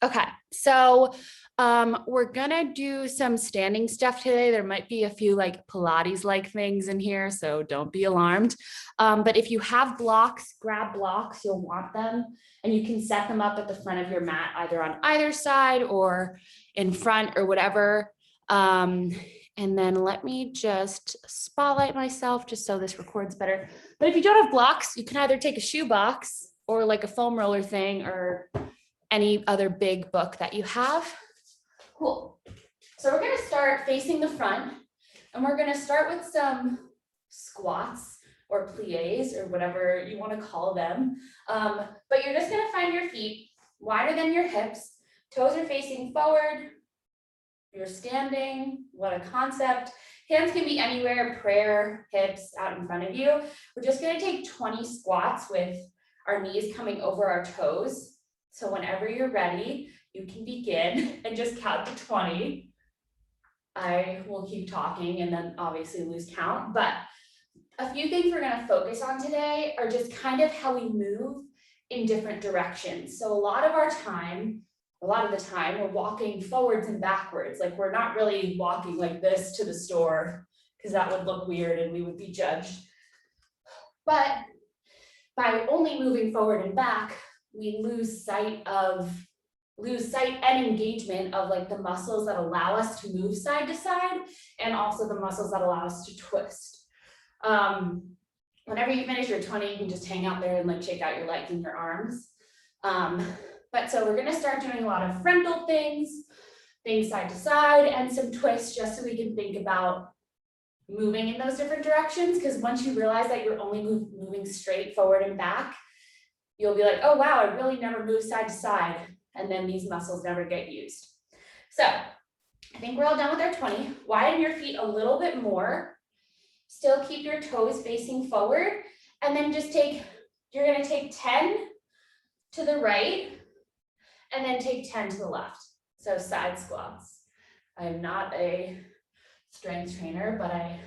Okay, so we're gonna do some standing stuff today. There might be a few like Pilates-like things in here, so don't be alarmed. But if you have blocks, grab blocks, you'll want them, and you can set them up at the front of your mat, either on either side or in front or whatever. And then let me just spotlight myself just so this records better. But if you don't have blocks, you can either take a shoe box or like a foam roller thing or any other big book that you have. Cool. So we're going to start facing the front, and we're going to start with some squats or plies or whatever you want to call them. But you're just going to find your feet wider than your hips. Toes are facing forward. You're standing. What a concept. Hands can be anywhere, prayer, hips out in front of you. We're just going to take 20 squats with our knees coming over our toes. So whenever you're ready, you can begin and just count to 20. I will keep talking and then obviously lose count, but a few things we're going to focus on today are just kind of how we move in different directions. So a lot of the time, we're walking forwards and backwards. Like we're not really walking like this to the store because that would look weird and we would be judged. But by only moving forward and back, we lose sight and engagement of like the muscles that allow us to move side to side and also the muscles that allow us to twist. Whenever you finish your 20, you can just hang out there and like shake out your legs and your arms. But so we're going to start doing a lot of frontal things side to side, and some twists just so we can think about moving in those different directions. Because once you realize that you're only moving straight forward and back, you'll be like, oh, wow, I really never move side to side. And then these muscles never get used. So I think we're all done with our 20. Widen your feet a little bit more. Still keep your toes facing forward. And then you're going to take 10 to the right and then take 10 to the left. So side squats. I am not a strength trainer, but I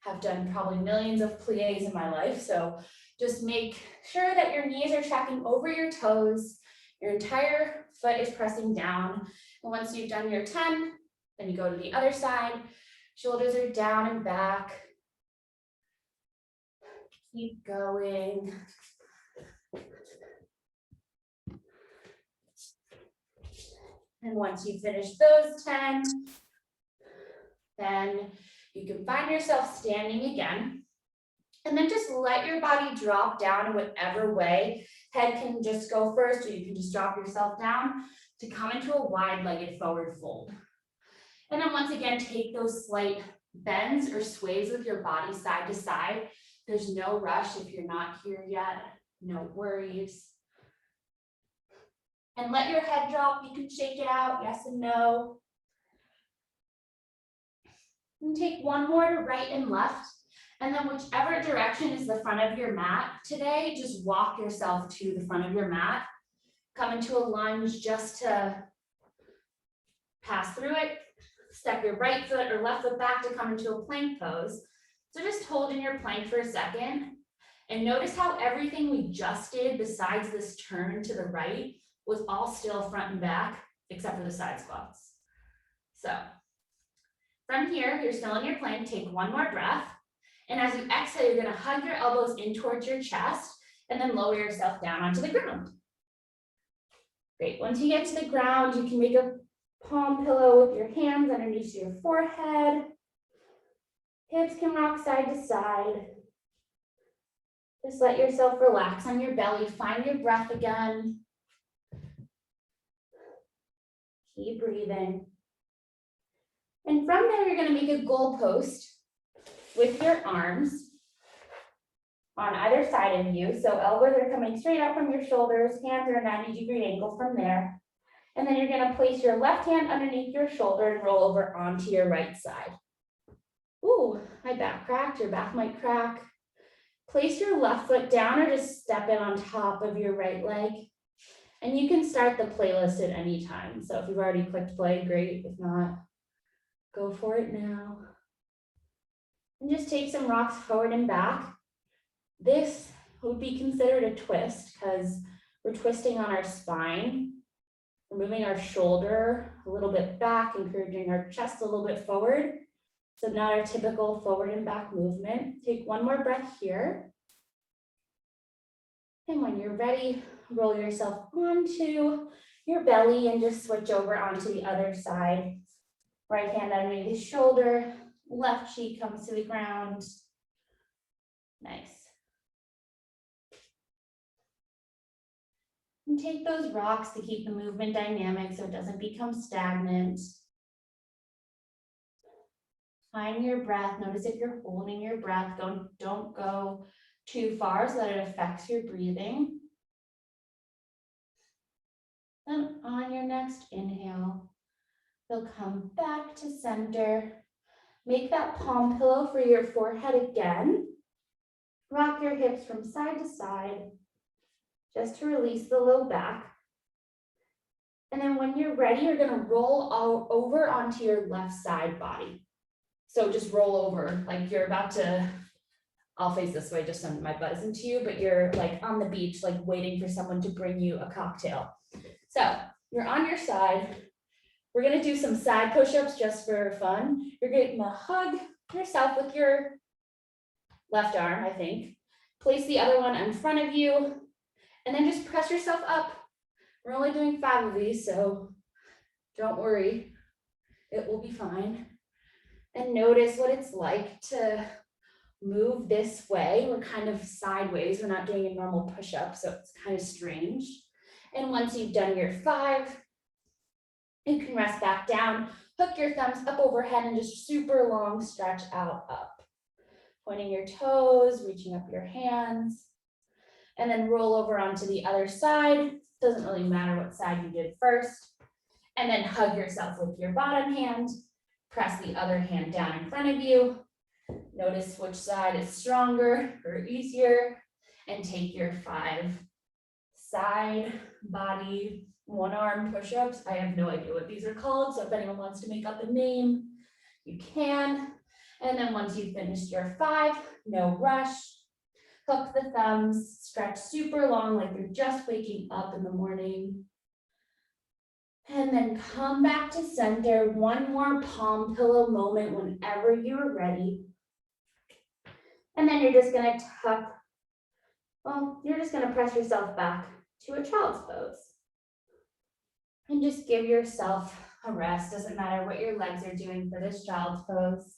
have done probably millions of plies in my life. So just make sure that your knees are tracking over your toes. Your entire foot is pressing down. And once you've done your 10, then you go to the other side. Shoulders are down and back. Keep going. And once you finish those 10, then you can find yourself standing again. And then just let your body drop down in whatever way. Head can just go first, or you can just drop yourself down to come into a wide-legged forward fold. And then once again, take those slight bends or sways with your body side to side. There's no rush if you're not here yet, no worries. And let your head drop. You can shake it out, yes and no. And take one more to right and left. And then whichever direction is the front of your mat today, just walk yourself to the front of your mat. Come into a lunge just to pass through it. Step your right foot or left foot back to come into a plank pose. So just hold in your plank for a second. And notice how everything we just did besides this turn to the right was all still front and back, except for the side squats. So from here, you're still in your plank. Take one more breath. And as you exhale, you're going to hug your elbows in towards your chest and then lower yourself down onto the ground. Great. Once you get to the ground, you can make a palm pillow with your hands underneath your forehead. Hips can rock side to side. Just let yourself relax on your belly. Find your breath again. Keep breathing. And from there, you're going to make a goalpost with your arms on either side of you. So elbows are coming straight up from your shoulders, hands are a 90-degree angle from there. And then you're going to place your left hand underneath your shoulder and roll over onto your right side. Ooh, my back cracked, your back might crack. Place your left foot down or just step it on top of your right leg. And you can start the playlist at any time. So if you've already clicked play, great. If not, go for it now. And just take some rocks forward and back. This would be considered a twist because we're twisting on our spine. We're moving our shoulder a little bit back, encouraging our chest a little bit forward. So not our typical forward and back movement. Take one more breath here. And when you're ready, roll yourself onto your belly and just switch over onto the other side. Right hand underneath the shoulder, left cheek comes to the ground. Nice. And take those rocks to keep the movement dynamic so it doesn't become stagnant. Find your breath. Notice if you're holding your breath, don't go too far so that it affects your breathing. Then on your next inhale, you'll come back to center. Make that palm pillow for your forehead again. Rock your hips from side to side, just to release the low back. And then when you're ready, you're gonna roll all over onto your left side body. So just roll over, like you're about to, I'll face this way just so my butt isn't to you, but you're like on the beach, like waiting for someone to bring you a cocktail. So you're on your side. We're gonna do some side push-ups just for fun. You're gonna hug yourself with your left arm, I think. Place the other one in front of you, and then just press yourself up. We're only doing 5 of these, so don't worry, it will be fine. And notice what it's like to move this way. We're kind of sideways. We're not doing a normal push-up, so it's kind of strange. And once you've done your 5, you can rest back down, hook your thumbs up overhead and just super long stretch out up. Pointing your toes, reaching up your hands, and then roll over onto the other side. Doesn't really matter what side you did first. And then hug yourself with your bottom hand. Press the other hand down in front of you. Notice which side is stronger or easier. And take your 5 side, body, one arm push-ups. I have no idea what these are called, so if anyone wants to make up a name, you can. And then once you've finished your 5, no rush. Hook the thumbs, stretch super long like you're just waking up in the morning. And then come back to center. One more palm pillow moment whenever you're ready. And then you're just gonna tuck, you're just gonna press yourself back to a child's pose. And just give yourself a rest. Doesn't matter what your legs are doing for this child's pose.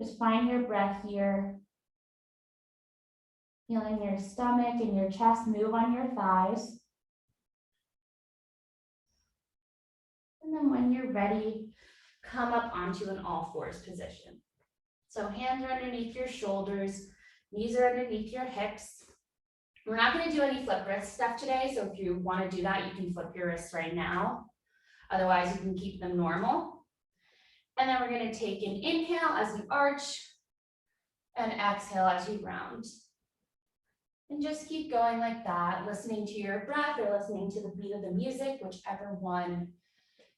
Just find your breath here. Feeling your stomach and your chest move on your thighs. And then when you're ready, come up onto an all fours position. So hands are underneath your shoulders, knees are underneath your hips. We're not going to do any flip wrist stuff today, so if you want to do that, you can flip your wrists right now. Otherwise, you can keep them normal. And then we're going to take an inhale as you arch and exhale as you round. And just keep going like that, listening to your breath or listening to the beat of the music, whichever one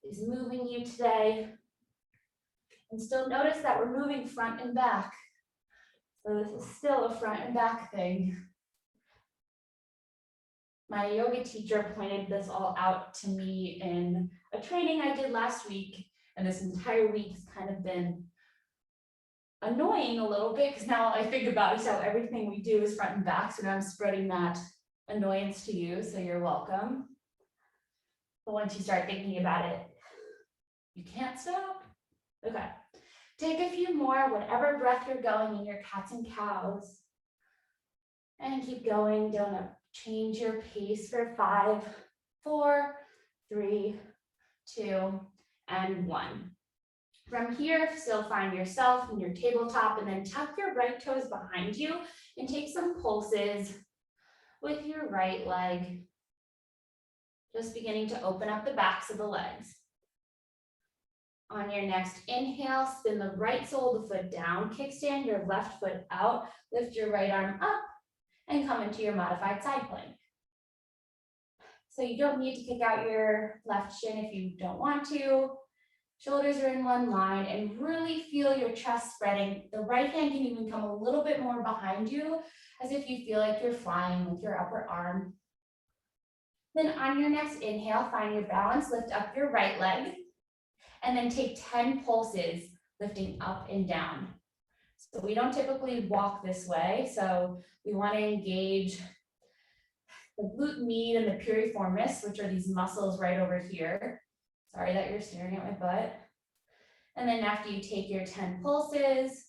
is moving you today. And still notice that we're moving front and back. So this is still a front and back thing. My yoga teacher pointed this all out to me in a training I did last week. And this entire week has kind of been annoying a little bit because now I think about it, how everything we do is front and back. So now I'm spreading that annoyance to you. So you're welcome. But once you start thinking about it, you can't stop. Okay. Take a few more, whatever breath you're going in your cats and cows. And keep going. Don't change your pace for 5, 4, 3, 2, and 1. From here, still find yourself in your tabletop and then tuck your right toes behind you and take some pulses with your right leg. Just beginning to open up the backs of the legs. On your next inhale, spin the right sole of the foot down, kickstand your left foot out, lift your right arm up, and come into your modified side plank. So you don't need to kick out your left shin if you don't want to. Shoulders are in one line and really feel your chest spreading. The right hand can even come a little bit more behind you as if you feel like you're flying with your upper arm. Then on your next inhale, find your balance, lift up your right leg, and then take 10 pulses, lifting up and down. So we don't typically walk this way, so we want to engage the glute med and the piriformis, which are these muscles right over here. Sorry that you're staring at my butt. And then after you take your 10 pulses,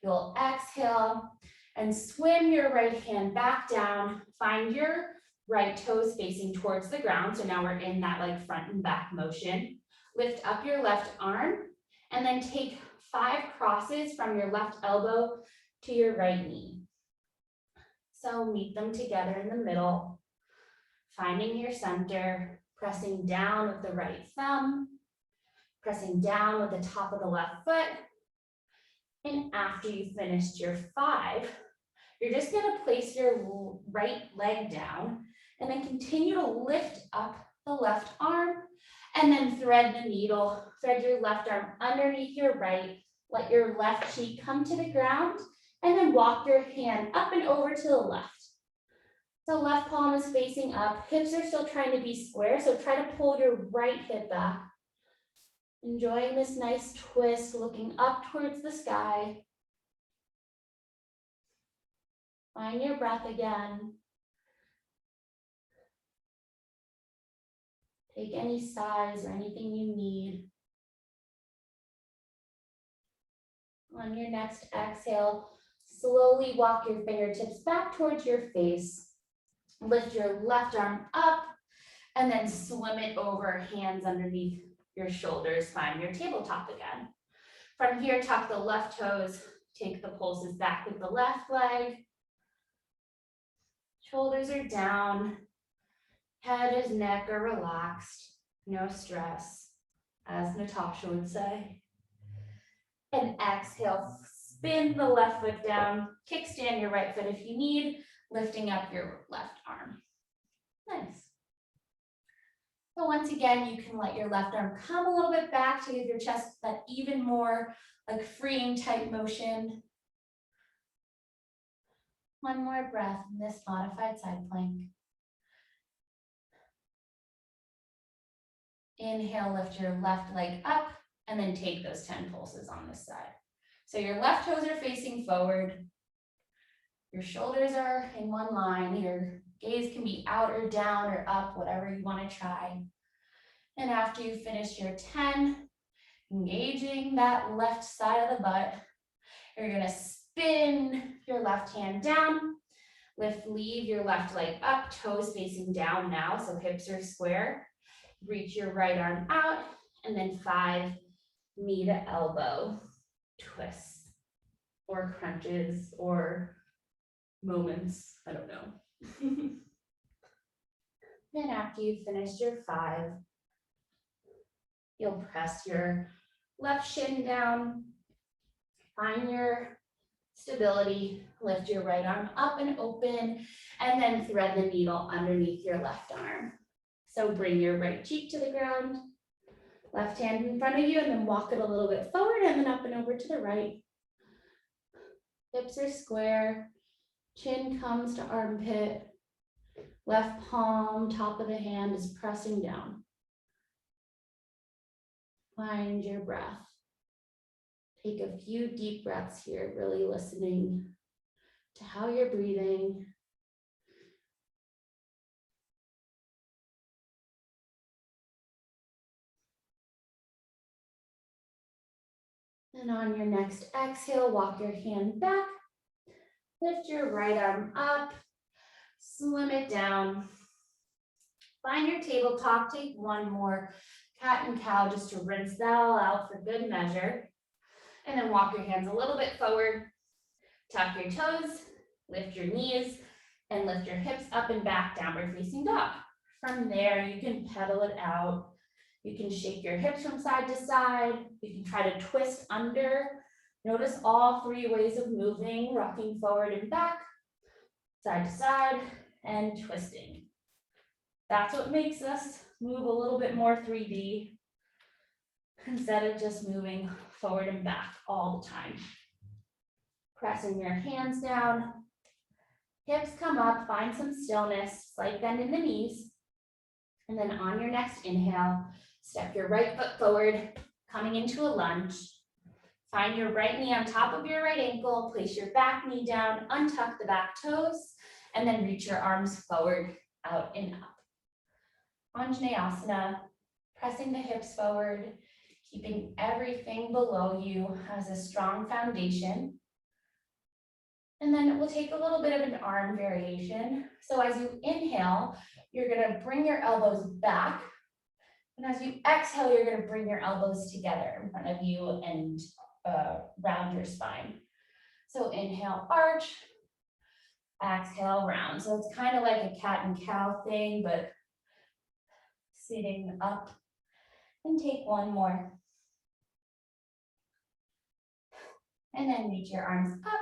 you'll exhale and swim your right hand back down. Find your right toes facing towards the ground. So now we're in that like front and back motion. Lift up your left arm and then take 5 crosses from your left elbow to your right knee. So meet them together in the middle, finding your center, pressing down with the right thumb, pressing down with the top of the left foot. And after you've finished your 5, you're just going to place your right leg down and then continue to lift up the left arm and then thread the needle, thread your left arm underneath your right, let your left cheek come to the ground, and then walk your hand up and over to the left. So left palm is facing up, hips are still trying to be square, so try to pull your right hip back. Enjoying this nice twist, looking up towards the sky. Find your breath again. Take any size or anything you need. On your next exhale, slowly walk your fingertips back towards your face. Lift your left arm up and then swim it over, hands underneath your shoulders. Find your tabletop again. From here, tuck the left toes, take the pulses back with the left leg. Shoulders are down, head and neck are relaxed, no stress, as Natasha would say. And exhale, spin the left foot down, kickstand your right foot if you need, lifting up your left arm. Nice. So once again, you can let your left arm come a little bit back to give your chest that even more like freeing type motion. One more breath in this modified side plank. Inhale, lift your left leg up and then take those 10 pulses on this side. So your left toes are facing forward. Your shoulders are in one line. Your gaze can be out or down or up, whatever you want to try. And after you finish your 10, engaging that left side of the butt, you're going to spin your left hand down, leave your left leg up, toes facing down now, so hips are square. Reach your right arm out, and then 5 knee to elbow twists or crunches or moments, I don't know. Then after you've finished your 5, you'll press your left shin down, find your stability, lift your right arm up and open, and then thread the needle underneath your left arm. So bring your right cheek to the ground, left hand in front of you, and then walk it a little bit forward and then up and over to the right. Hips are square, chin comes to armpit, left palm, top of the hand is pressing down. Find your breath. Take a few deep breaths here, really listening to how you're breathing. And on your next exhale, walk your hand back, lift your right arm up, swim it down. Find your tabletop, take one more cat and cow just to rinse that all out for good measure. And then walk your hands a little bit forward, tuck your toes, lift your knees, and lift your hips up and back, downward facing dog. From there, you can pedal it out. You can shake your hips from side to side. You can try to twist under. Notice all 3 ways of moving, rocking forward and back, side to side, and twisting. That's what makes us move a little bit more 3D instead of just moving forward and back all the time. Pressing your hands down, hips come up, find some stillness, slight bend in the knees. And then on your next inhale, step your right foot forward, coming into a lunge. Find your right knee on top of your right ankle, place your back knee down, untuck the back toes, and then reach your arms forward, out and up. Anjaneyasana, pressing the hips forward, keeping everything below you as a strong foundation. And then we'll take a little bit of an arm variation. So as you inhale, you're gonna bring your elbows back. And as you exhale, you're gonna bring your elbows together in front of you and round your spine. So inhale, arch, exhale, round. So it's kind of like a cat and cow thing, but sitting up. And take one more. And then reach your arms up.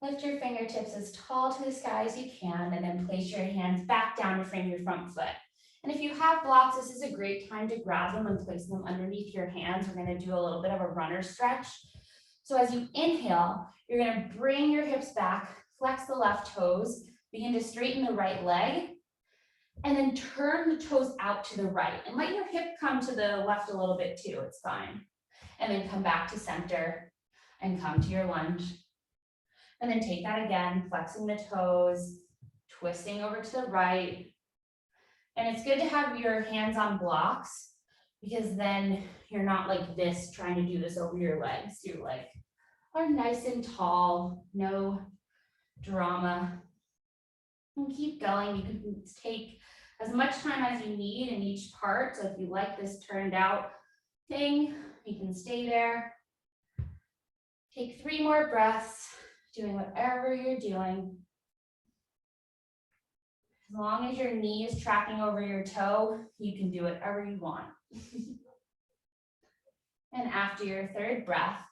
Lift your fingertips as tall to the sky as you can, and then place your hands back down to frame your front foot. And if you have blocks, this is a great time to grab them and place them underneath your hands. We're going to do a little bit of a runner stretch. So as you inhale, you're going to bring your hips back, flex the left toes, begin to straighten the right leg, and then turn the toes out to the right. And let your hip come to the left a little bit too, it's fine. And then come back to center and come to your lunge. And then take that again, flexing the toes, twisting over to the right. And it's good to have your hands on blocks because then you're not like this trying to do this over your legs. Your legs are nice and tall, no drama. And keep going. You can take as much time as you need in each part. So if you like this turned out thing, you can stay there. Take 3 more breaths, doing whatever you're doing. As long as your knee is tracking over your toe, you can do whatever you want. And after your 3rd breath,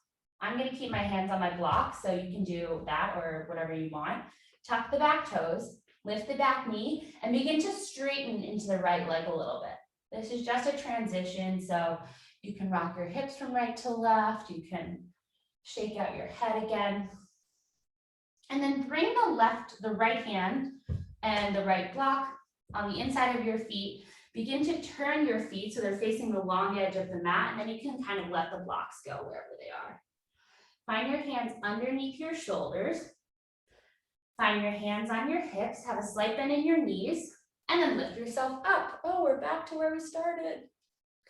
I'm going to keep my hands on my blocks, so you can do that or whatever you want. Tuck the back toes, lift the back knee, and begin to straighten into the right leg a little bit. This is just a transition, so you can rock your hips from right to left. You can shake out your head again. And then bring the right hand and the right block on the inside of your feet. Begin to turn your feet so they're facing the long edge of the mat, and then you can kind of let the blocks go wherever they are. Find your hands underneath your shoulders. Find your hands on your hips, have a slight bend in your knees, and then lift yourself up. Oh, we're back to where we started.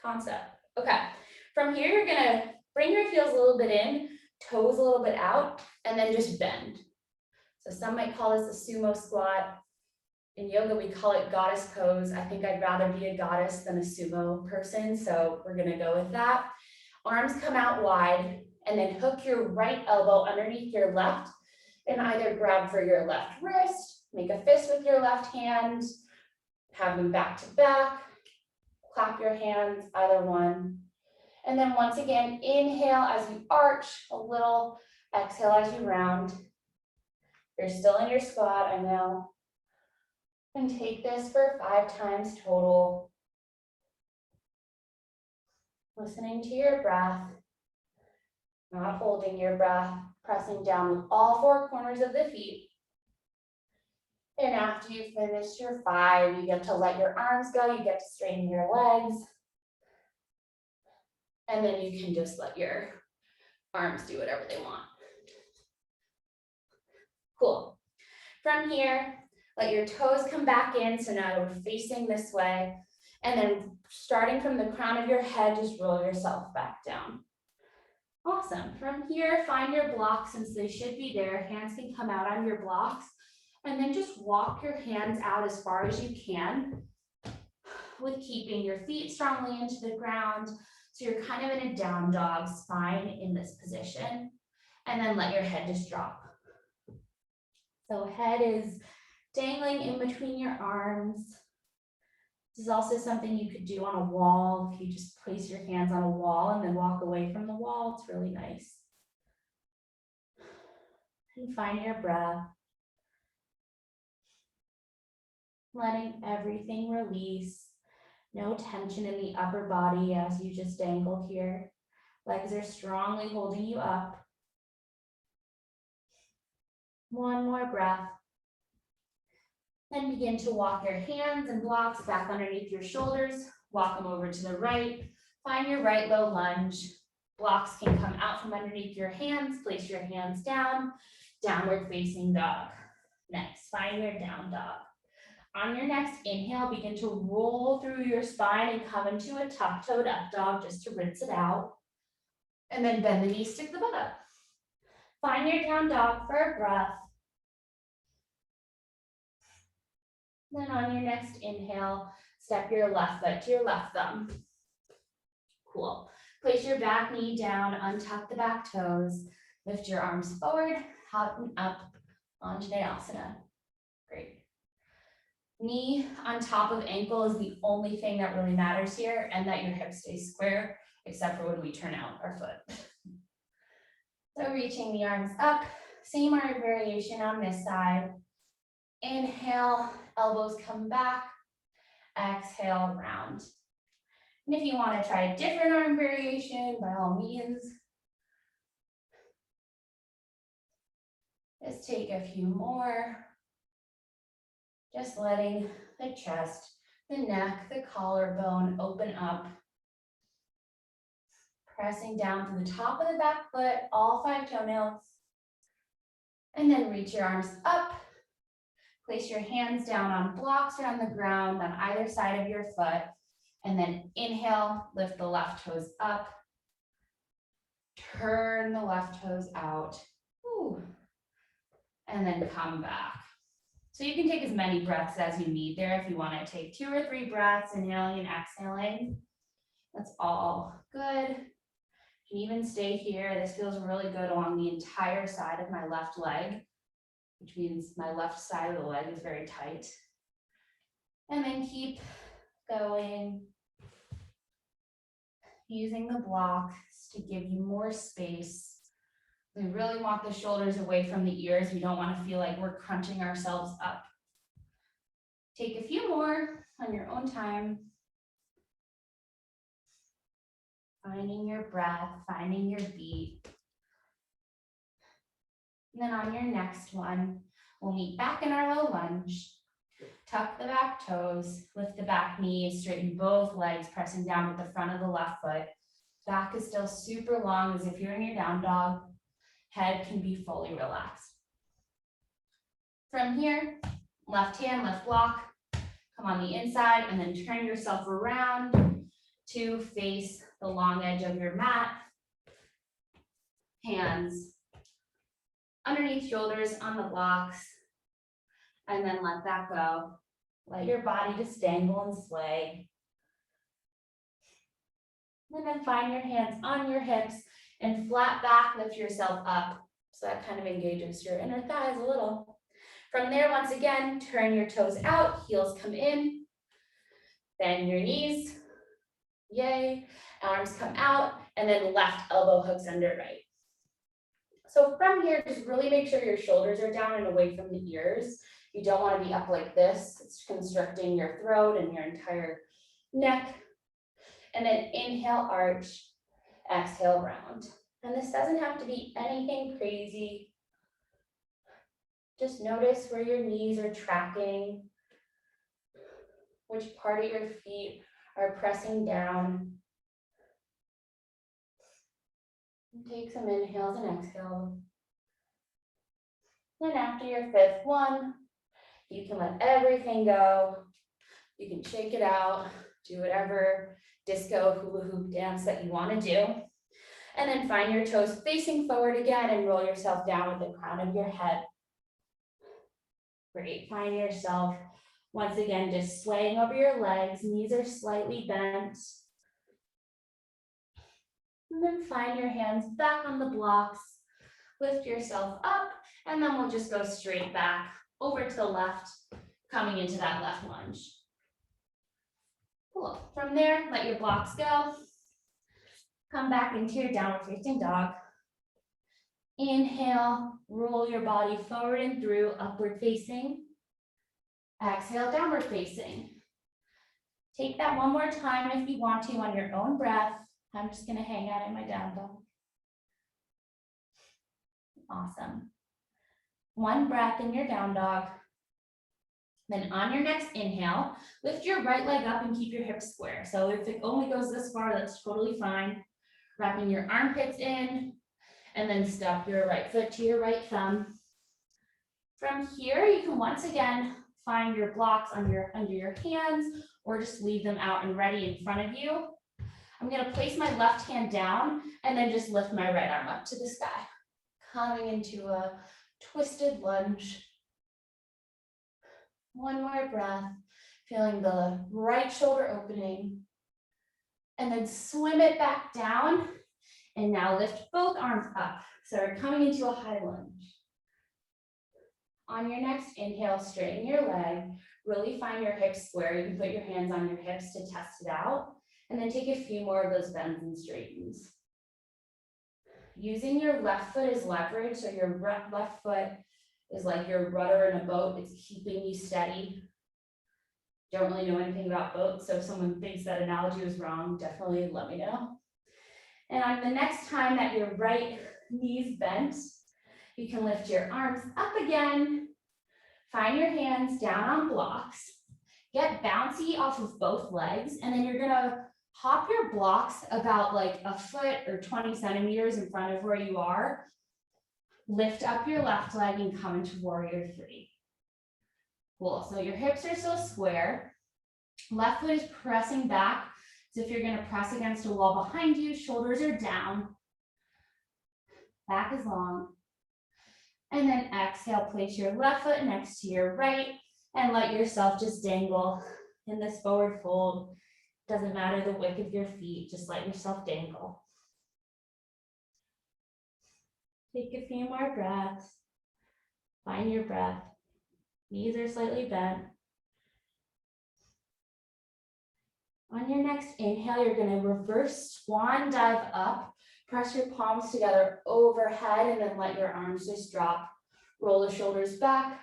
Concept. Okay, from here, you're gonna bring your heels a little bit in, toes a little bit out, and then just bend. So some might call this a sumo squat. In yoga, we call it goddess pose. I think I'd rather be a goddess than a sumo person, so we're gonna go with that. Arms come out wide, and then hook your right elbow underneath your left, and either grab for your left wrist, make a fist with your left hand, have them back to back, clap your hands, either one. And then once again, inhale as you arch a little, exhale as you round. You're still in your squat, I know. And take this for 5 times total. Listening to your breath, not holding your breath, pressing down with all 4 corners of the feet. And after you finish your 5, you get to let your arms go, you get to straighten your legs. And then you can just let your arms do whatever they want. Cool. From here, let your toes come back in. So now we're facing this way. And then starting from the crown of your head, just roll yourself back down. Awesome. From here, find your blocks since they should be there. Hands can come out on your blocks. And then just walk your hands out as far as you can with keeping your feet strongly into the ground. So you're kind of in a down dog spine in this position. And then let your head just drop. So head is dangling in between your arms. This is also something you could do on a wall. If you just place your hands on a wall and then walk away from the wall, it's really nice. And find your breath. Letting everything release. No tension in the upper body as you just dangle here. Legs are strongly holding you up. One more breath. Then begin to walk your hands and blocks back underneath your shoulders. Walk them over to the right. Find your right low lunge. Blocks can come out from underneath your hands. Place your hands down. Downward facing dog. Next, find your down dog. On your next inhale, begin to roll through your spine and come into a tuck-toed up dog just to rinse it out. And then bend the knees, stick the butt up. Find your down dog for a breath. Then on your next inhale, step your left foot to your left thumb. Cool. Place your back knee down, untuck the back toes, lift your arms forward, out and up, Anjaneyasana. Great. Knee on top of ankle is the only thing that really matters here, and that your hips stay square, except for when we turn out our foot. So reaching the arms up, same arm variation on this side. Inhale, elbows come back, exhale, round. And if you want to try a different arm variation, by all means, just take a few more. Just letting the chest, the neck, the collarbone open up. Pressing down to the top of the back foot, all 5 toenails. And then reach your arms up. Place your hands down on blocks or on the ground on either side of your foot. And then inhale, lift the left toes up. Turn the left toes out. Ooh. And then come back. So you can take as many breaths as you need there if you want to take 2 or 3 breaths, inhaling and exhaling. That's all good. You can even stay here. This feels really good along the entire side of my left leg, which means my left side of the leg is very tight. And then keep going, using the blocks to give you more space. We really want the shoulders away from the ears. We don't want to feel like we're crunching ourselves up. Take a few more on your own time. Finding your breath, finding your beat. And then on your next one, we'll meet back in our low lunge. Tuck the back toes, lift the back knee, straighten both legs, pressing down with the front of the left foot. Back is still super long as if you're in your down dog. Head can be fully relaxed. From here, left hand, left block, come on the inside and then turn yourself around to face the long edge of your mat. Hands underneath shoulders on the blocks, and then let that go. Let your body just dangle and sway. And then find your hands on your hips and flat back, lift yourself up. So that kind of engages your inner thighs a little. From there, once again, turn your toes out, heels come in, bend your knees, yay, arms come out, and then left elbow hooks under right. So from here, just really make sure your shoulders are down and away from the ears. You don't want to be up like this. It's constricting your throat and your entire neck. And then inhale, arch, exhale, round. And this doesn't have to be anything crazy. Just notice where your knees are tracking, which part of your feet are pressing down. Take some inhales and exhales. Then after your 5th one, you can let everything go. You can shake it out, do whatever disco hula hoop dance that you want to do. And then find your toes facing forward again and roll yourself down with the crown of your head. Great, find yourself once again just swaying over your legs, knees are slightly bent. And then find your hands back on the blocks, lift yourself up, and then we'll just go straight back over to the left, coming into that left lunge. Cool. From there, let your blocks go. Come back into your downward facing dog. Inhale, roll your body forward and through, upward facing. Exhale, downward facing. Take that one more time if you want to on your own breath. I'm just gonna hang out in my down dog. Awesome. One breath in your down dog. Then on your next inhale, lift your right leg up and keep your hips square. So if it only goes this far, that's totally fine. Wrapping your armpits in, and then step your right foot to your right thumb. From here, you can once again find your blocks under your hands, or just leave them out and ready in front of you. I'm going to place my left hand down and then just lift my right arm up to the sky. Coming into a twisted lunge. One more breath, feeling the right shoulder opening. And then swim it back down. And now lift both arms up. So we're coming into a high lunge. On your next inhale, straighten your leg. Really find your hips square. You can put your hands on your hips to test it out. And then take a few more of those bends and straightens. Using your left foot as leverage, so your left foot is like your rudder in a boat. It's keeping you steady. Don't really know anything about boats, so if someone thinks that analogy was wrong, definitely let me know. And on the next time that your right knee's bent, you can lift your arms up again. Find your hands down on blocks. Get bouncy off of both legs, and then you're gonna hop your blocks about like a foot or 20 centimeters in front of where you are. Lift up your left leg and come into warrior three. Cool, so your hips are still square. Left foot is pressing back. So if you're gonna press against a wall behind you, shoulders are down. Back is long. And then exhale, place your left foot next to your right and let yourself just dangle in this forward fold. Doesn't matter the width of your feet, just let yourself dangle. Take a few more breaths. Find your breath. Knees are slightly bent. On your next inhale, you're going to reverse swan dive up. Press your palms together overhead and then let your arms just drop. Roll the shoulders back,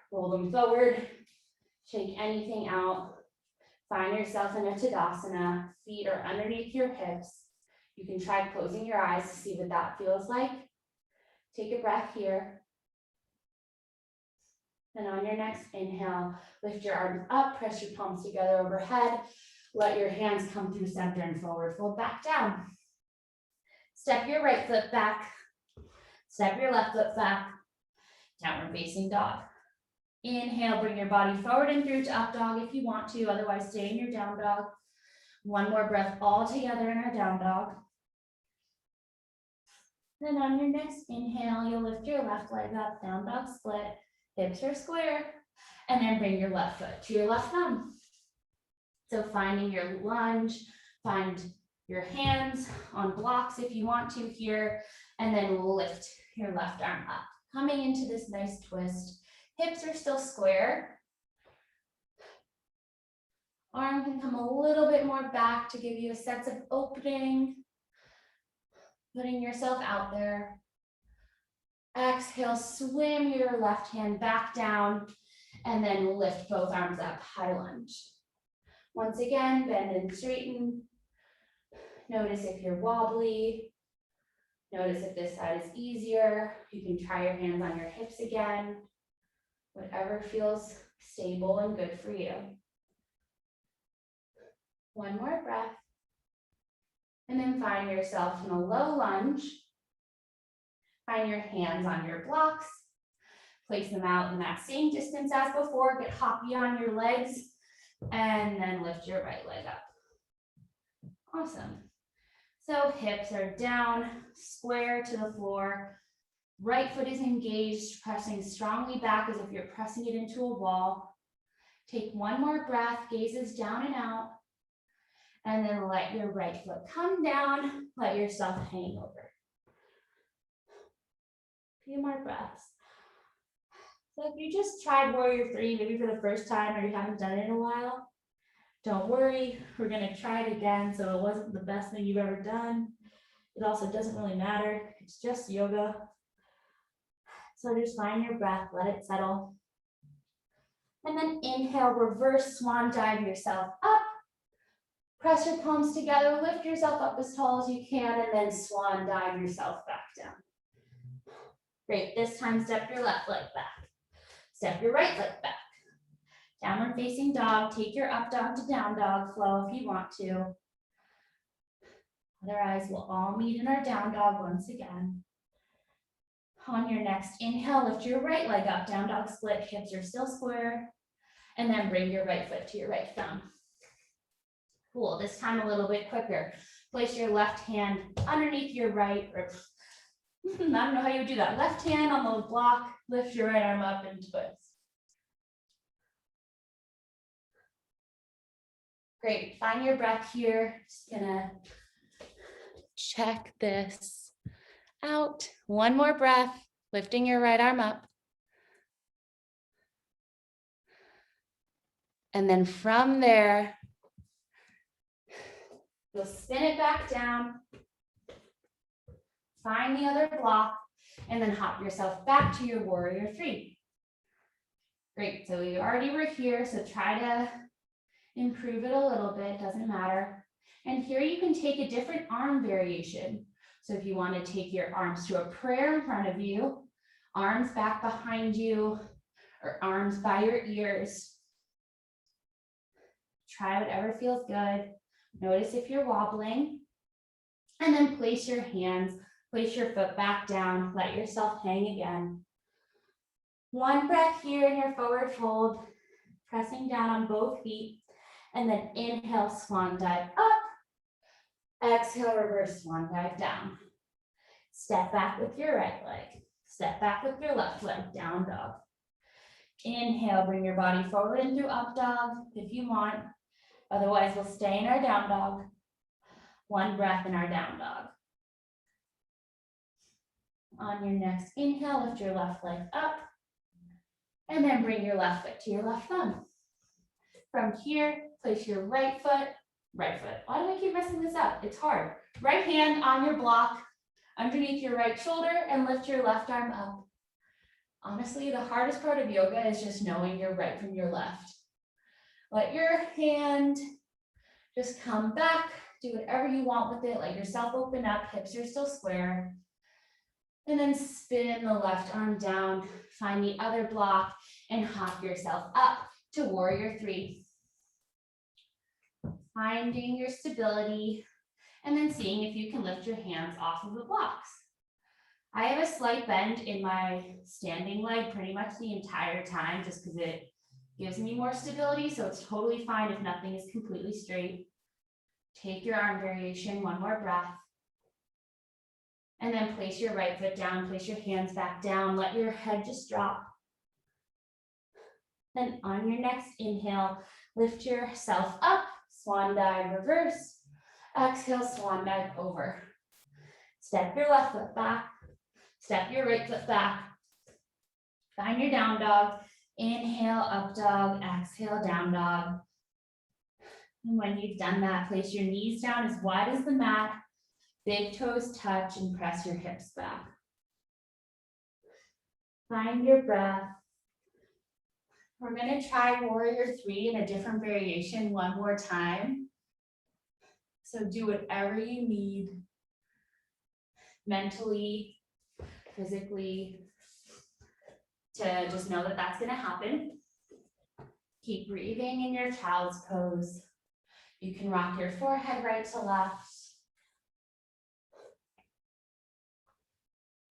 roll them forward, shake anything out. Find yourself in a Tadasana. Feet are underneath your hips. You can try closing your eyes to see what that feels like. Take a breath here. And on your next inhale, lift your arms up, press your palms together overhead. Let your hands come through center and forward fold back down. Step your right foot back. Step your left foot back. Downward facing dog. Inhale, bring your body forward and through to up dog if you want to, otherwise stay in your down dog. One more breath all together in our down dog. Then on your next inhale, you'll lift your left leg up, down dog split, hips are square, and then bring your left foot to your left thumb. So finding your lunge, find your hands on blocks if you want to here, and then lift your left arm up. Coming into this nice twist. Hips are still square. Arm can come a little bit more back to give you a sense of opening. Putting yourself out there. Exhale, swim your left hand back down and then lift both arms up, high lunge. Once again, bend and straighten. Notice if you're wobbly. Notice if this side is easier. You can try your hands on your hips again. Whatever feels stable and good for you. One more breath. And then find yourself in a low lunge. Find your hands on your blocks. Place them out in that same distance as before. Get hoppy on your legs. And then lift your right leg up. Awesome. So hips are down, square to the floor. Right foot is engaged, pressing strongly back as if you're pressing it into a wall. Take one more breath, gazes down and out. And then let your right foot come down, let yourself hang over. A few more breaths. So if you just tried warrior three, maybe for the first time or you haven't done it in a while, don't worry, we're gonna try it again. So it wasn't the best thing you've ever done. It also doesn't really matter, it's just yoga. So just find your breath, let it settle. And then inhale, reverse swan dive yourself up. Press your palms together, lift yourself up as tall as you can, and then swan dive yourself back down. Great, this time step your left leg back. Step your right leg back. Downward facing dog, take your up dog to down dog flow if you want to. Otherwise, we'll all meet in our down dog once again. On your next inhale, lift your right leg up, down dog split, hips are still square. And then bring your right foot to your right thumb. Cool, this time a little bit quicker. Place your left hand underneath your right, or I don't know how you would do that. Left hand on the block, lift your right arm up and twist. Great, find your breath here. Just gonna check this out. One more breath, lifting your right arm up. And then from there, you'll spin it back down, find the other block, and then hop yourself back to your warrior three. Great, so we already were here, so try to improve it a little bit, doesn't matter. And here you can take a different arm variation. So if you want to take your arms to a prayer in front of you, arms back behind you, or arms by your ears, try whatever feels good. Notice if you're wobbling, and then place your hands, place your foot back down, let yourself hang again. One breath here in your forward fold, pressing down on both feet, and then inhale, swan dive up, exhale, reverse swan dive down. Step back with your right leg, step back with your left leg, down dog. Inhale, bring your body forward and through up dog if you want. Otherwise, we'll stay in our down dog. One breath in our down dog. On your next inhale, lift your left leg up, and then bring your left foot to your left thumb. From here, place your right foot. Why do I keep messing this up? It's hard. Right hand on your block, underneath your right shoulder, and lift your left arm up. Honestly, the hardest part of yoga is just knowing your right from your left. Let your hand just come back, do whatever you want with it, let yourself open up, hips are still square. And then spin the left arm down, find the other block, and hop yourself up to warrior three. Finding your stability, and then seeing if you can lift your hands off of the blocks. I have a slight bend in my standing leg pretty much the entire time, just because it gives me more stability, so it's totally fine if nothing is completely straight. Take your arm variation, one more breath. And then place your right foot down, place your hands back down, let your head just drop. Then on your next inhale, lift yourself up, swan dive reverse. Exhale, swan dive over. Step your left foot back, step your right foot back. Find your down dog. Inhale, up dog, exhale, down dog. And when you've done that, place your knees down as wide as the mat, big toes touch, and press your hips back. Find your breath. We're going to try warrior three in a different variation one more time. So do whatever you need, mentally, physically, to just know that that's going to happen. Keep breathing in your child's pose. You can rock your forehead right to left.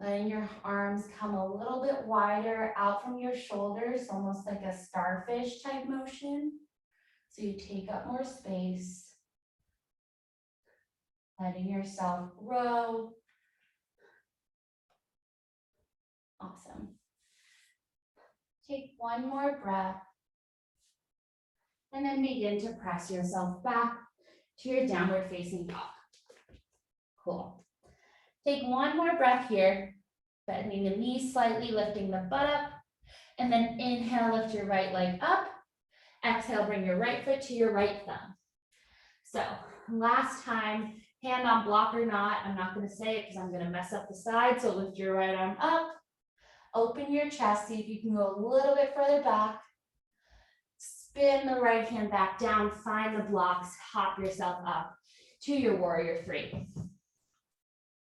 Letting your arms come a little bit wider out from your shoulders, almost like a starfish type motion. So you take up more space. Letting yourself grow. Awesome. Take one more breath. And then begin to press yourself back to your downward facing dog. Cool. Take one more breath here, bending the knees slightly, lifting the butt up, and then inhale, lift your right leg up. Exhale, bring your right foot to your right thumb. So last time, hand on block or not, I'm not going to say it because I'm going to mess up the side. So lift your right arm up, open your chest, see if you can go a little bit further back. Spin the right hand back down, find the blocks, hop yourself up to your warrior three.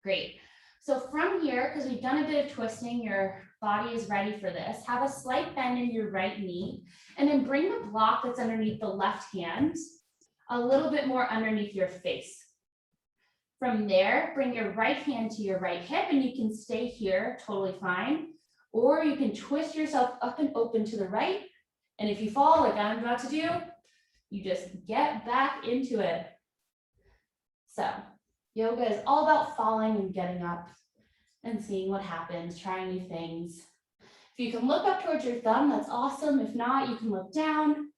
Great. So from here, because we've done a bit of twisting, your body is ready for this. Have a slight bend in your right knee, and then bring the block that's underneath the left hand a little bit more underneath your face. From there, bring your right hand to your right hip, and you can stay here, totally fine. Or you can twist yourself up and open to the right. And if you fall like I'm about to do, you just get back into it. So yoga is all about falling and getting up and seeing what happens, trying new things. If you can look up towards your thumb, that's awesome. If not, you can look down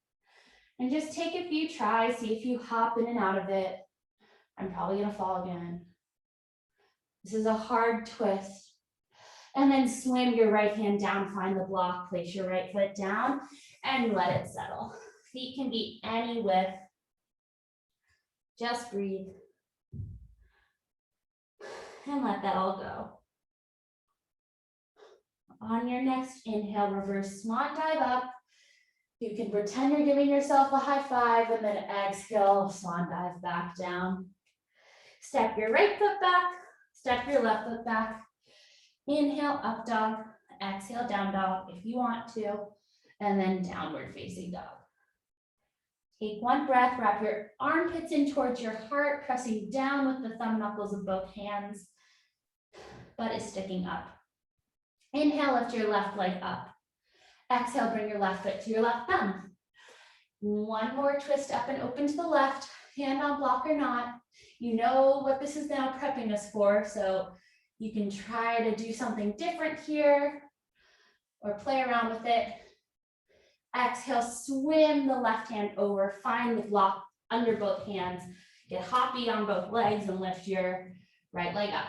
and just take a few tries, see if you hop in and out of it. I'm probably gonna fall again. This is a hard twist. And then swim your right hand down, find the block, place your right foot down and let it settle. Feet can be any width. Just breathe. And let that all go. On your next inhale, reverse swan dive up. You can pretend you're giving yourself a high five and then exhale, swan dive back down. Step your right foot back, step your left foot back. Inhale, up dog, exhale, down dog if you want to, and then downward facing dog. Take one breath, wrap your armpits in towards your heart, pressing down with the thumb knuckles of both hands. Butt is sticking up. Inhale, lift your left leg up. Exhale, bring your left foot to your left thumb. One more twist up and open to the left, hand on block or not. You know what this is now prepping us for, so you can try to do something different here or play around with it. Exhale, swim the left hand over, find the block under both hands, get hoppy on both legs and lift your right leg up.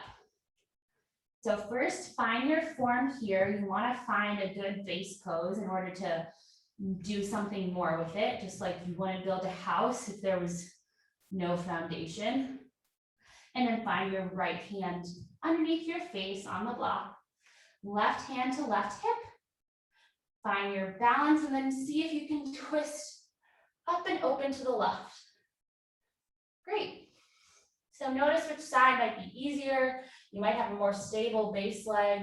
So first, find your form here. You want to find a good base pose in order to do something more with it, just like you want to build a house if there was no foundation. And then find your right hand underneath your face on the block, left hand to left hip. Find your balance and then see if you can twist up and open to the left. Great. So notice which side might be easier. You might have a more stable base leg.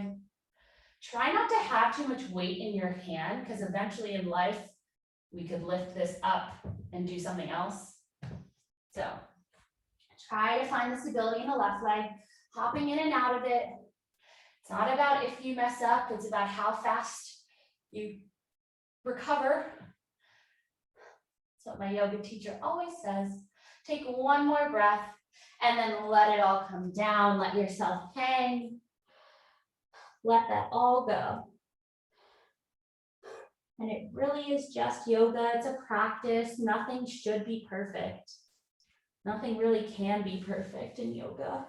Try not to have too much weight in your hand because eventually in life, we could lift this up and do something else. So try to find the stability in the left leg, hopping in and out of it. It's not about if you mess up, it's about how fast you recover. That's what my yoga teacher always says. Take one more breath and then let it all come down. Let yourself hang. Let that all go. And it really is just yoga. It's a practice. Nothing should be perfect. Nothing really can be perfect in yoga.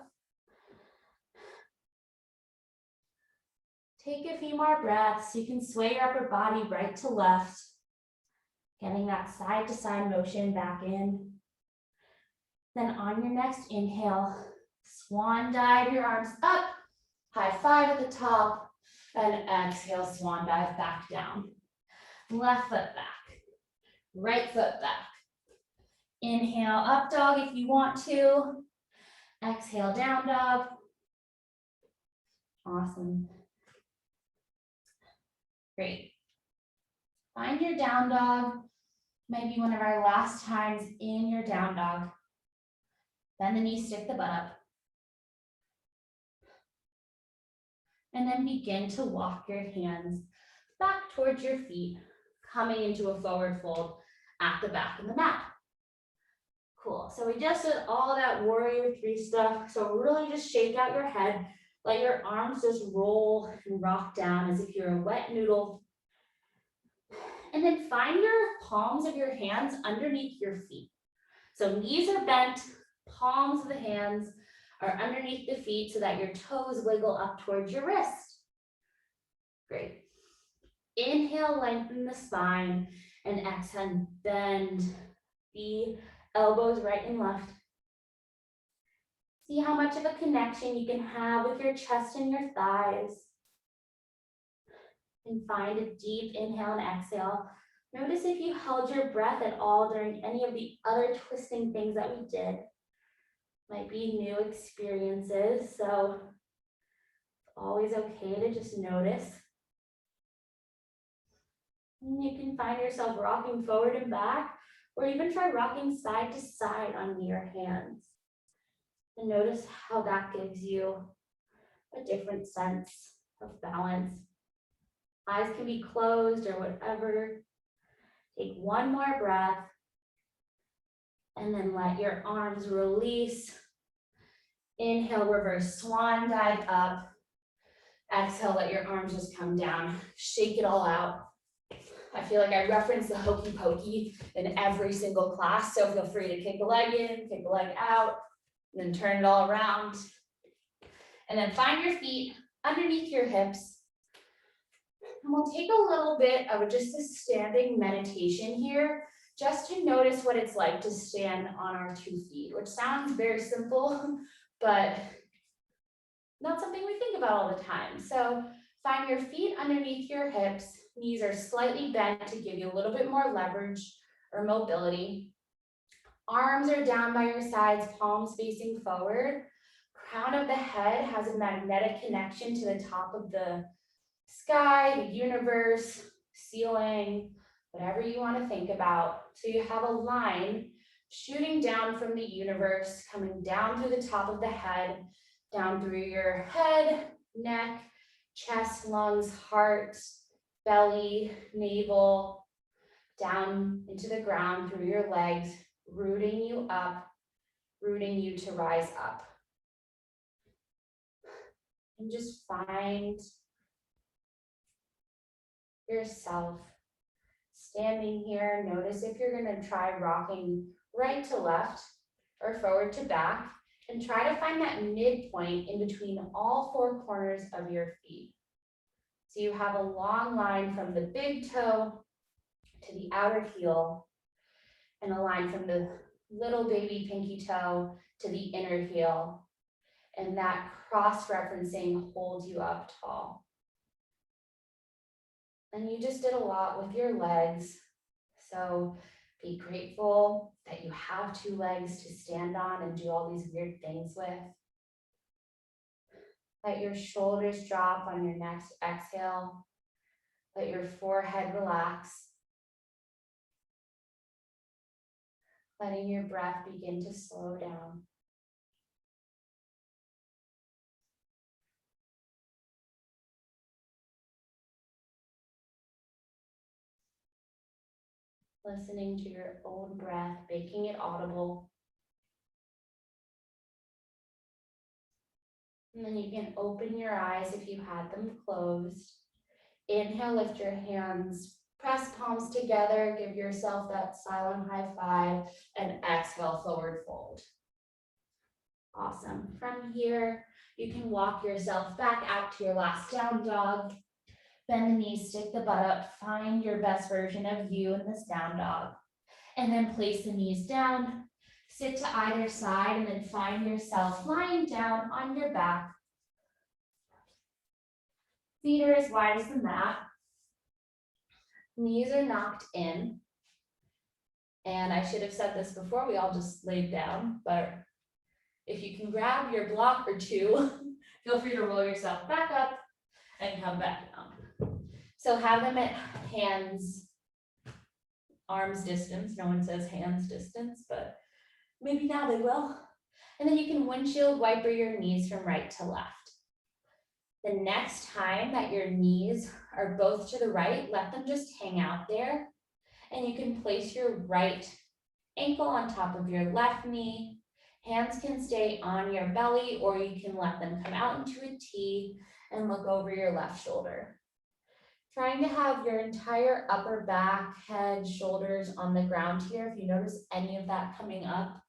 Take a few more breaths. You can sway your upper body right to left, getting that side to side motion back in. Then on your next inhale, swan dive your arms up, high five at the top, and exhale, swan dive back down. Left foot back, right foot back. Inhale, up dog if you want to. Exhale, down dog. Awesome. Great. Find your down dog. Might be one of our last times in your down dog. Bend the knees, stick the butt up. And then begin to walk your hands back towards your feet, coming into a forward fold at the back of the mat. Cool. So we just did all that warrior 3 stuff. So really just shake out your head. Let your arms just roll and rock down as if you're a wet noodle. And then find your palms of your hands underneath your feet. So knees are bent, palms of the hands are underneath the feet so that your toes wiggle up towards your wrist. Great. Inhale, lengthen the spine, and exhale, bend the elbows right and left. See how much of a connection you can have with your chest and your thighs. And find a deep inhale and exhale. Notice if you held your breath at all during any of the other twisting things that we did. Might be new experiences, so Always okay to just notice. And you can find yourself rocking forward and back, or even try rocking side to side on your hands. And notice how that gives you a different sense of balance. Eyes can be closed or whatever. Take one more breath, and then let your arms release. Inhale, reverse swan dive up. Exhale, let your arms just come down. Shake it all out. I feel like I reference the hokey pokey in every single class, so feel free to kick a leg in, kick a leg out, and then turn it all around. And then find your feet underneath your hips. And we'll take a little bit of just a standing meditation here, just to notice what it's like to stand on our 2 feet, which sounds very simple, but not something we think about all the time. So find your feet underneath your hips. Knees are slightly bent to give you a little bit more leverage or mobility. Arms are down by your sides, palms facing forward. Crown of the head has a magnetic connection to the top of the sky, the universe, ceiling, whatever you want to think about. So you have a line shooting down from the universe, coming down through the top of the head, down through your head, neck, chest, lungs, heart, belly, navel, down into the ground through your legs, rooting you up, rooting you to rise up. And just find yourself standing here. Notice if you're going to try rocking right to left or forward to back, and try to find that midpoint in between all 4 corners of your feet. So you have a long line from the big toe to the outer heel, and a line from the little baby pinky toe to the inner heel. And that cross-referencing holds you up tall. And you just did a lot with your legs. So be grateful that you have 2 legs to stand on and do all these weird things with. Let your shoulders drop on your next exhale. Let your forehead relax. Letting your breath begin to slow down. Listening to your own breath, making it audible. And then you can open your eyes if you had them closed. Inhale, lift your hands, press palms together, give yourself that silent high five, and exhale, forward fold. Awesome. From here, you can walk yourself back out to your last down dog. Bend the knees, stick the butt up, find your best version of you in this down dog. And then place the knees down, sit to either side, and then find yourself lying down on your back. Feet are as wide as the mat. Knees are knocked in. And I should have said this before, we all just laid down, but if you can grab your block or 2, feel free to roll yourself back up and come back down. So have them at hands, arms distance. No one says hands distance, but maybe now they will. And then you can windshield wiper your knees from right to left. The next time that your knees are both to the right, let them just hang out there. And you can place your right ankle on top of your left knee. Hands can stay on your belly, or you can let them come out into a T and look over your left shoulder. Trying to have your entire upper back, head, shoulders on the ground here. If you notice any of that coming up,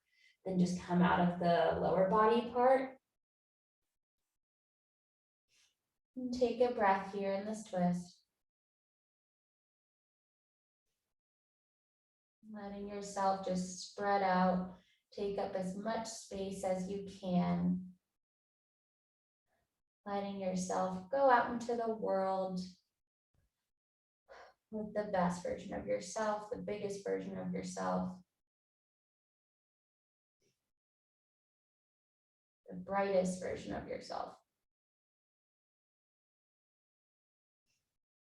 then just come out of the lower body part. And take a breath here in this twist. Letting yourself just spread out, take up as much space as you can. Letting yourself go out into the world with the best version of yourself, the biggest version of yourself, the brightest version of yourself.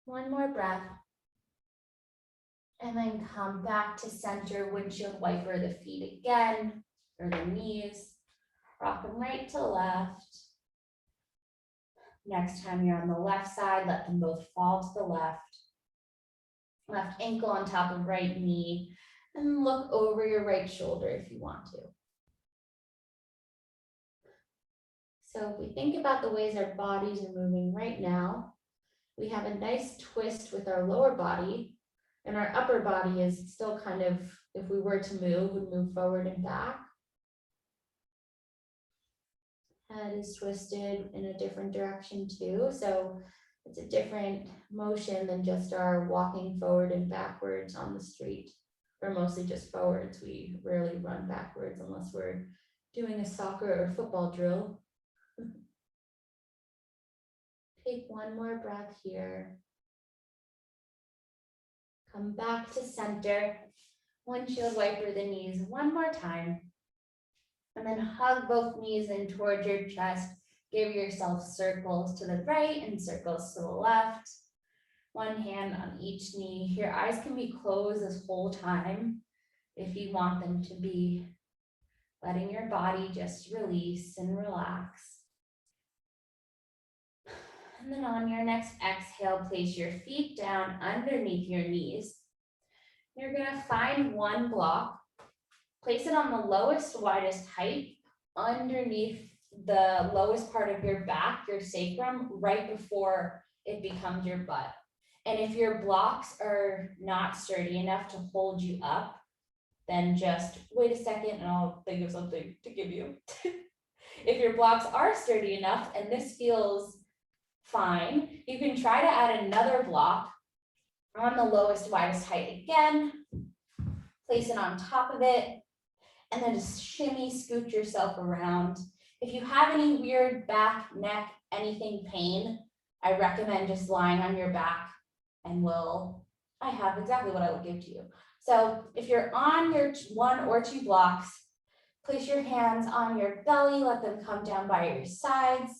One more breath. And then come back to center, windshield wiper the feet again, or the knees. Rock them right to left. Next time you're on the left side, let them both fall to the left. Left ankle on top of right knee, and look over your right shoulder if you want to. So if we think about the ways our bodies are moving right now, we have a nice twist with our lower body, and our upper body is still kind of, if we were to move, would move forward and back. Head is twisted in a different direction too, so it's a different motion than just our walking forward and backwards on the street. We're mostly just forwards. We rarely run backwards unless we're doing a soccer or football drill. Take one more breath here. Come back to center. Windshield wiper the knees one more time. And then hug both knees in towards your chest. Give yourself circles to the right and circles to the left. One hand on each knee. Your eyes can be closed this whole time if you want them to be. Letting your body just release and relax. And then on your next exhale, place your feet down underneath your knees. You're gonna find one block, place it on the lowest, widest height underneath the lowest part of your back, your sacrum, right before it becomes your butt. And if your blocks are not sturdy enough to hold you up, then just wait a second and I'll think of something to give you. If your blocks are sturdy enough and this feels fine, you can try to add another block on the lowest, widest height again. Place it on top of it, and then just shimmy, scoot yourself around. If you have any weird back, neck, anything pain, I recommend just lying on your back and I have exactly what I will give to you. So if you're on your 1 or 2 blocks, place your hands on your belly, let them come down by your sides,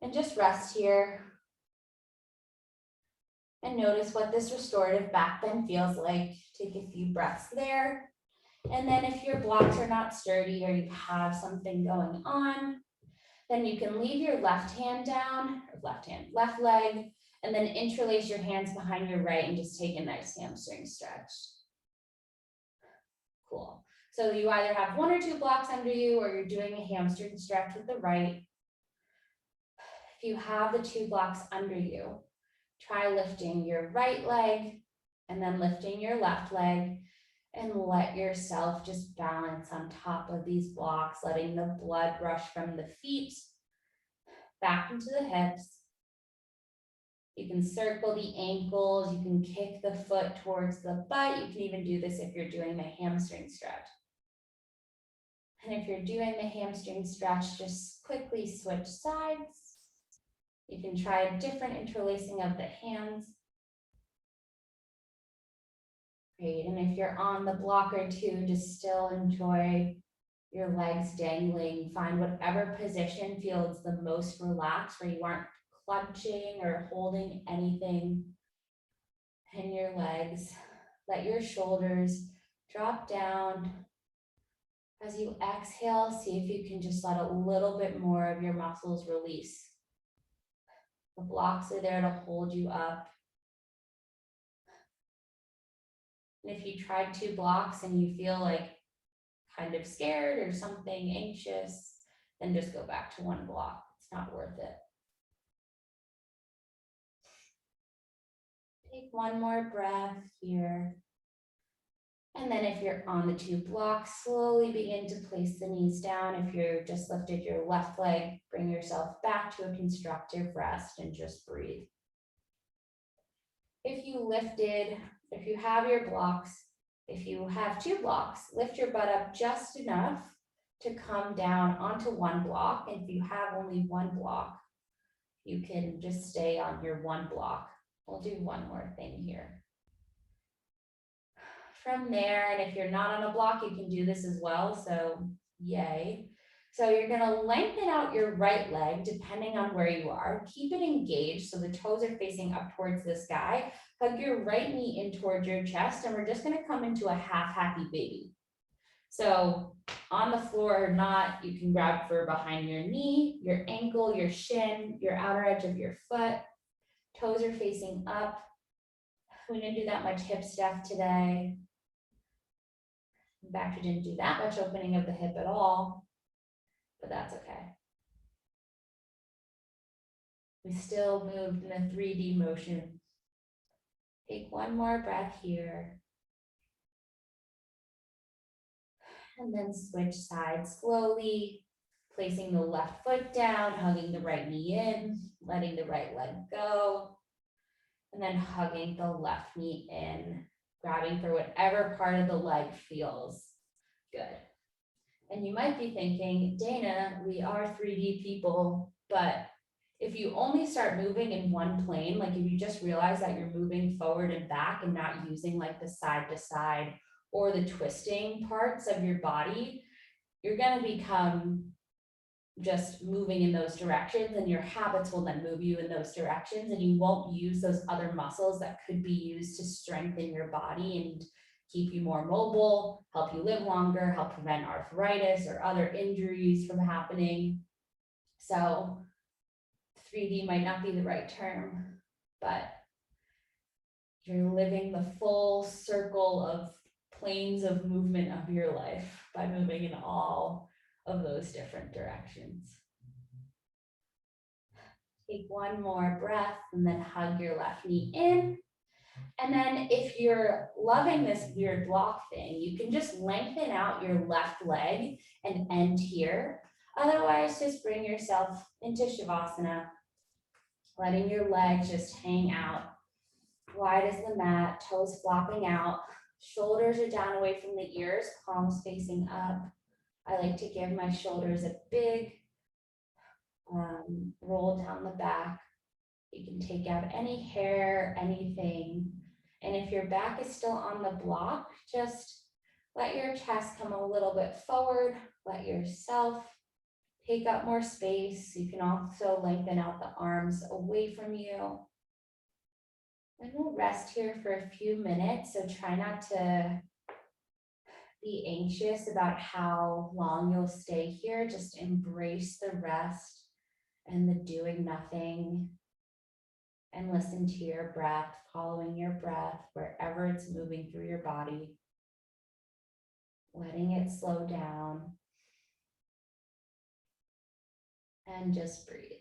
and just rest here. And notice what this restorative back bend feels like. Take a few breaths there. And then if your blocks are not sturdy or you have something going on, then you can leave your left hand down, or left leg, and then interlace your hands behind your right and just take a nice hamstring stretch. Cool. So you either have 1 or 2 blocks under you, or you're doing a hamstring stretch with the right. If you have the 2 blocks under you, try lifting your right leg and then lifting your left leg, and let yourself just balance on top of these blocks, letting the blood rush from the feet back into the hips. You can circle the ankles, you can kick the foot towards the butt. You can even do this if you're doing the hamstring stretch. And if you're doing the hamstring stretch, just quickly switch sides. You can try a different interlacing of the hands. Great, and if you're on the block or 2, just still enjoy your legs dangling. Find whatever position feels the most relaxed, where you aren't clutching or holding anything in your legs. Let your shoulders drop down. As you exhale, see if you can just let a little bit more of your muscles release. The blocks are there to hold you up. And if you tried 2 blocks and you feel like kind of scared or something anxious, then just go back to 1 block. It's not worth it. Take 1 more breath here. And then if you're on the 2 blocks, slowly begin to place the knees down. If you're just lifted your left leg, bring yourself back to a constructive rest and just breathe. If you have your blocks, if you have 2 blocks, lift your butt up just enough to come down onto 1 block. And if you have only 1 block, you can just stay on your 1 block. We'll do 1 more thing here. From there, and if you're not on a block, you can do this as well, so yay. So you're gonna lengthen out your right leg depending on where you are. Keep it engaged so the toes are facing up towards the sky. Hug your right knee in towards your chest, and we're just gonna come into a half happy baby. So on the floor or not, you can grab for behind your knee, your ankle, your shin, your outer edge of your foot. Toes are facing up. We didn't do that much hip stuff today. In fact, we didn't do that much opening of the hip at all, but that's okay. We still moved in a 3D motion. Take one more breath here. And then switch sides slowly, placing the left foot down, hugging the right knee in, letting the right leg go, and then hugging the left knee in, grabbing for whatever part of the leg feels good. And you might be thinking, Dana, we are 3D people, but if you only start moving in one plane, like if you just realize that you're moving forward and back and not using like the side to side or the twisting parts of your body, you're going to become just moving in those directions, and your habits will then move you in those directions, and you won't use those other muscles that could be used to strengthen your body and keep you more mobile, help you live longer, help prevent arthritis or other injuries from happening. So 3D might not be the right term, but you're living the full circle of planes of movement of your life by moving in all of those different directions. Take one more breath and then hug your left knee in. And then if you're loving this weird block thing, you can just lengthen out your left leg and end here. Otherwise, just bring yourself into Shavasana, letting your legs just hang out wide as the mat, toes flopping out, shoulders are down away from the ears, palms facing up. I like to give my shoulders a big roll down the back. You can take out any hair, anything. And if your back is still on the block, just let your chest come a little bit forward. Let yourself take up more space. You can also lengthen out the arms away from you. And we'll rest here for a few minutes. So try not to be anxious about how long you'll stay here. Just embrace the rest and the doing nothing. And listen to your breath, following your breath wherever it's moving through your body, letting it slow down, and just breathe.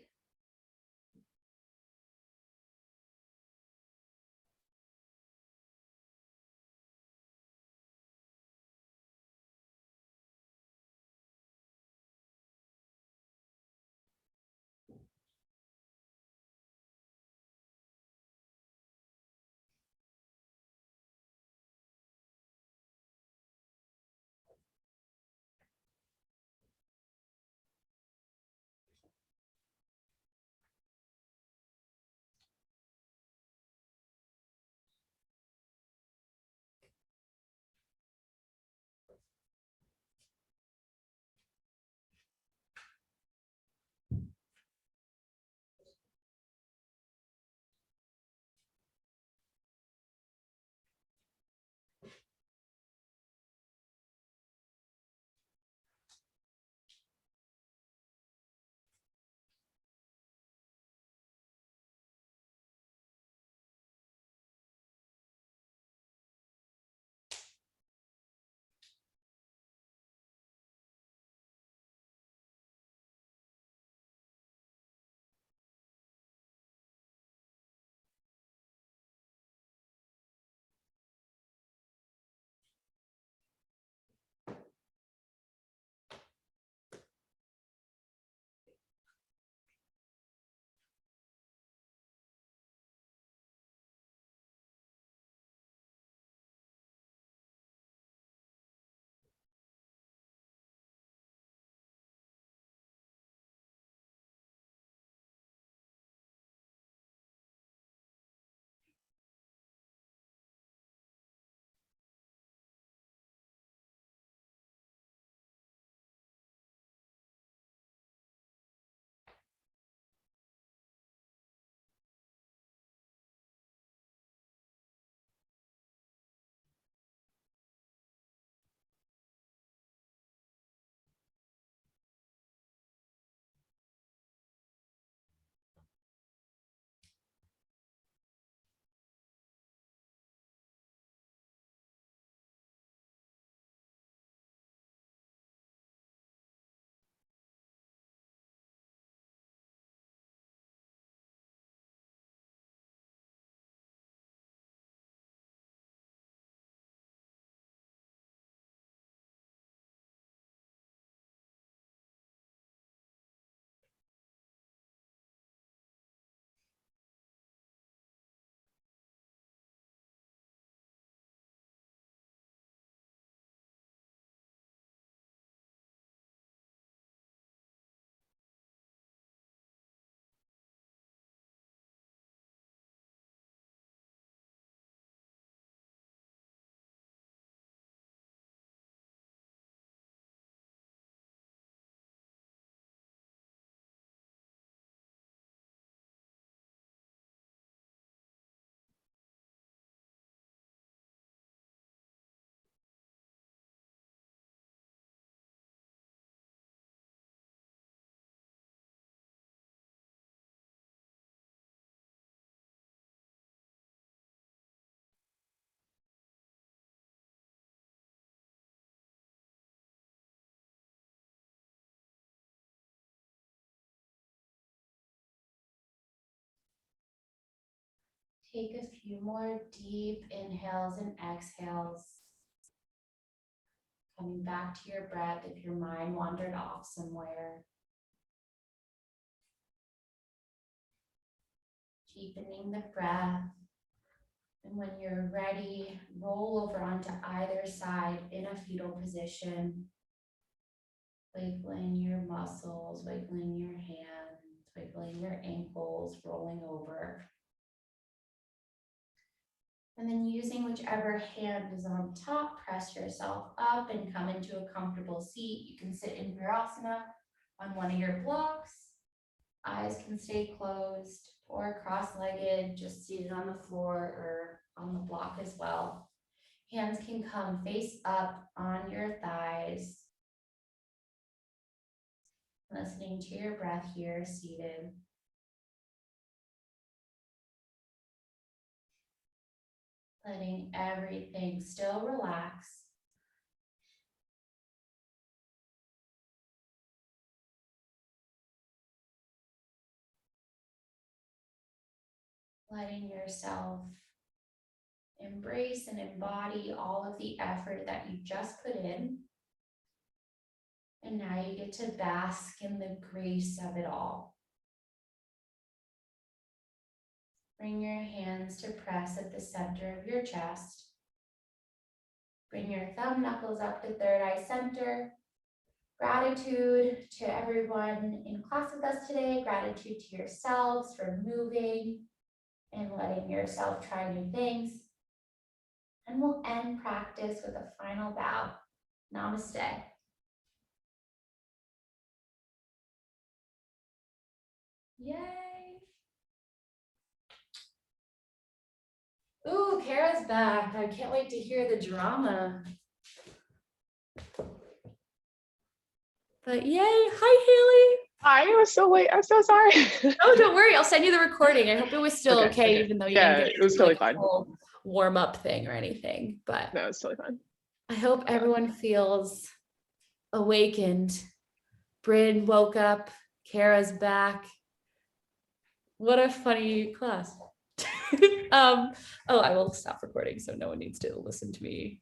Take a few more deep inhales and exhales. Coming back to your breath if your mind wandered off somewhere. Deepening the breath. And when you're ready, roll over onto either side in a fetal position. Wiggling your muscles, wiggling your hands, wiggling your ankles, rolling over. And then using whichever hand is on top, press yourself up and come into a comfortable seat. You can sit in Virasana on one of your blocks. Eyes can stay closed or cross-legged, just seated on the floor or on the block as well. Hands can come face up on your thighs. Listening to your breath here, seated. Letting everything still relax. Letting yourself embrace and embody all of the effort that you just put in. And now you get to bask in the grace of it all. Bring your hands to press at the center of your chest. Bring your thumb knuckles up to third eye center. Gratitude to everyone in class with us today. Gratitude to yourselves for moving and letting yourself try new things. And we'll end practice with a final bow. Namaste. Yay. Ooh, Kara's back. I can't wait to hear the drama. But yay, hi Hi, it was so late. I'm so sorry. Haley. Oh, don't worry. I'll send you the recording. I hope it was still okay, even though you didn't get it was totally fine. Whole warm-up thing or anything. But No, it's totally fine. I hope everyone feels awakened. Bryn woke up. Kara's back. What a funny class. I will stop recording so no one needs to listen to me